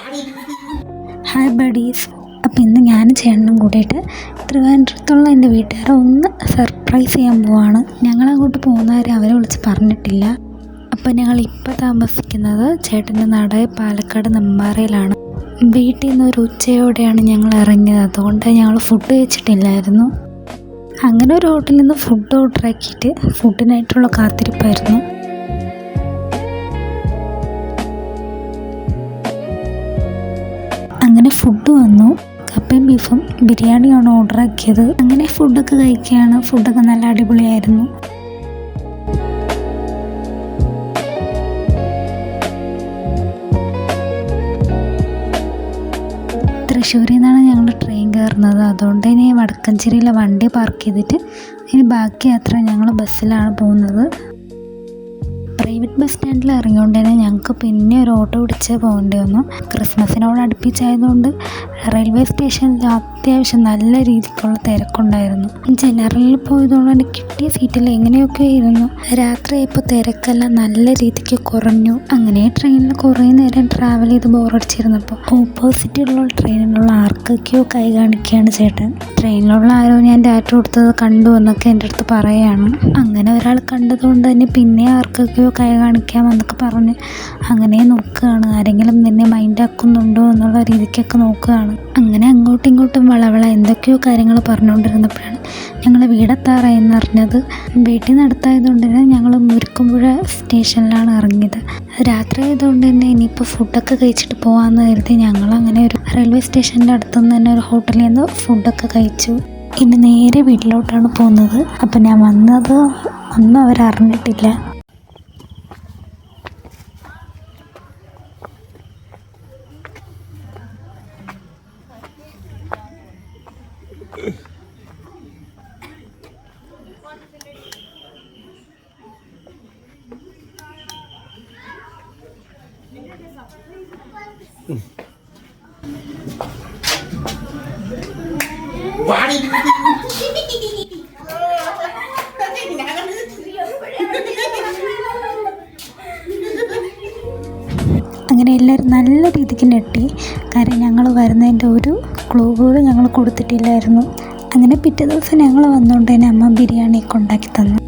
Hi buddies. അപ്പോൾ ഇന്ന് ഞാനും ചേട്ടനും കൂടിയിട്ട് ട്രിവാൻഡ്രത്തുള്ള എൻ്റെ വീട്ടുകാരെ ഒന്ന് സർപ്രൈസ് ചെയ്യാൻ പോവാണ്. ഞങ്ങളങ്ങോട്ട് പോകുന്നവരെ അവരെ വിളിച്ച് പറഞ്ഞിട്ടില്ല. അപ്പോൾ ഞങ്ങളിപ്പോൾ താമസിക്കുന്നത് ചേട്ടൻ്റെ നാട് പാലക്കാട് നെമ്മാറയിലാണ്. വീട്ടിൽ നിന്ന് ഒരു ഉച്ചയോടെയാണ് ഞങ്ങൾ ഇറങ്ങിയത്. അതുകൊണ്ട് ഞങ്ങൾ ഫുഡ് കഴിച്ചിട്ടില്ലായിരുന്നു. അങ്ങനെ ഒരു ഹോട്ടലിൽ നിന്ന് ഫുഡ് ഓർഡർ ആക്കിയിട്ട് ഫുഡിനായിട്ടുള്ള കാത്തിരിപ്പായിരുന്നു. അങ്ങനെ ഫുഡ് വന്നു. കപ്പയും ബീഫും ബിരിയാണിയാണ് ഓർഡർ ആക്കിയത്. അങ്ങനെ ഫുഡൊക്കെ കഴിക്കുകയാണ്. ഫുഡൊക്കെ നല്ല അടിപൊളിയായിരുന്നു. തൃശ്ശൂരിൽ നിന്നാണ് ഞങ്ങൾ ട്രെയിൻ കയറുന്നത്. അതുകൊണ്ട് ഇനി വടക്കഞ്ചേരിയിലെ വണ്ടി പാർക്ക് ചെയ്തിട്ട് ഇനി ബാക്കി യാത്ര ഞങ്ങൾ ബസ്സിലാണ് പോകുന്നത്. പ്രൈവറ്റ് ബസ് സ്റ്റാൻഡിൽ ഇറങ്ങിയോണ്ട് തന്നെ ഞങ്ങൾക്ക് പിന്നെ ഒരു ഓട്ടോ പിടിച്ച് പോകേണ്ടി വന്നു. ക്രിസ്മസിനോട് അടുപ്പിച്ചായതുകൊണ്ട് റെയിൽവേ സ്റ്റേഷനിൽ അത്യാവശ്യം നല്ല രീതിക്കുള്ള തിരക്കുണ്ടായിരുന്നു. ജനറലിൽ പോയതുകൊണ്ട് തന്നെ കിട്ടിയ സീറ്റിൽ എങ്ങനെയൊക്കെ ഇരുന്നു. രാത്രിയായപ്പോൾ തിരക്കെല്ലാം നല്ല രീതിക്ക് കുറഞ്ഞു. അങ്ങനെ ട്രെയിനിൽ കുറേ നേരം ട്രാവൽ ചെയ്ത് ബോറടിച്ചിരുന്നപ്പോൾ ഓപ്പോസിറ്റുള്ള ട്രെയിനിലുള്ള ആർക്കൊക്കെയോ കൈ കാണിക്കുകയാണ് ചേട്ടൻ. ട്രെയിനിലുള്ള ആരോ ഞാൻ ഡാറ്റ കൊടുത്തത് കണ്ടു എന്നൊക്കെ എൻ്റെ അടുത്ത് പറയുകയാണ്. അങ്ങനെ ഒരാൾ കണ്ടതുകൊണ്ട് തന്നെ പിന്നെ ആർക്കൊക്കെയോ കൈ കാണിക്കാമെന്നൊക്കെ പറഞ്ഞ് അങ്ങനെ നോക്കുകയാണ്. ആരെങ്കിലും നിന്നെ മൈൻഡാക്കുന്നുണ്ടോ എന്നുള്ള രീതിക്കൊക്കെ നോക്കുകയാണ്. അങ്ങനെ അങ്ങോട്ടും ഇങ്ങോട്ടും വളവള എന്തൊക്കെയോ കാര്യങ്ങൾ പറഞ്ഞുകൊണ്ടിരുന്നപ്പോഴാണ് ഞങ്ങൾ വീടെത്താറായെന്ന് അറിഞ്ഞത്. വീട്ടിൽ നിന്ന് അടുത്തായതുകൊണ്ട് തന്നെ ഞങ്ങൾ മുരിക്കുമ്പുഴ സ്റ്റേഷനിലാണ് ഇറങ്ങിയത്. രാത്രി ആയതുകൊണ്ട് തന്നെ ഇനിയിപ്പോൾ ഫുഡൊക്കെ കഴിച്ചിട്ട് പോകാമെന്ന് കരുതി ഞങ്ങളങ്ങനെ ഒരു റെയിൽവേ സ്റ്റേഷൻ്റെ അടുത്തുനിന്ന് തന്നെ ഒരു ഹോട്ടലിൽ നിന്ന് ഫുഡൊക്കെ കഴിച്ചു. ഇനി നേരെ വീട്ടിലോട്ടാണ് പോകുന്നത്. അപ്പം ഞാൻ വന്നത് ഒന്നും അവരറിഞ്ഞിട്ടില്ല. അങ്ങനെ എല്ലാവരും നല്ല രീതിക്ക് ഞെട്ടി. കാരണം ഞങ്ങൾ വരുന്നതിൻ്റെ ഒരു ക്ലൂ പോലും ഞങ്ങൾ കൊടുത്തിട്ടില്ലായിരുന്നു. അങ്ങനെ പിറ്റേ ദിവസം ഞങ്ങൾ വന്നുകൊണ്ട് തന്നെ അമ്മ ബിരിയാണിയൊക്കെ ഉണ്ടാക്കി തന്നു.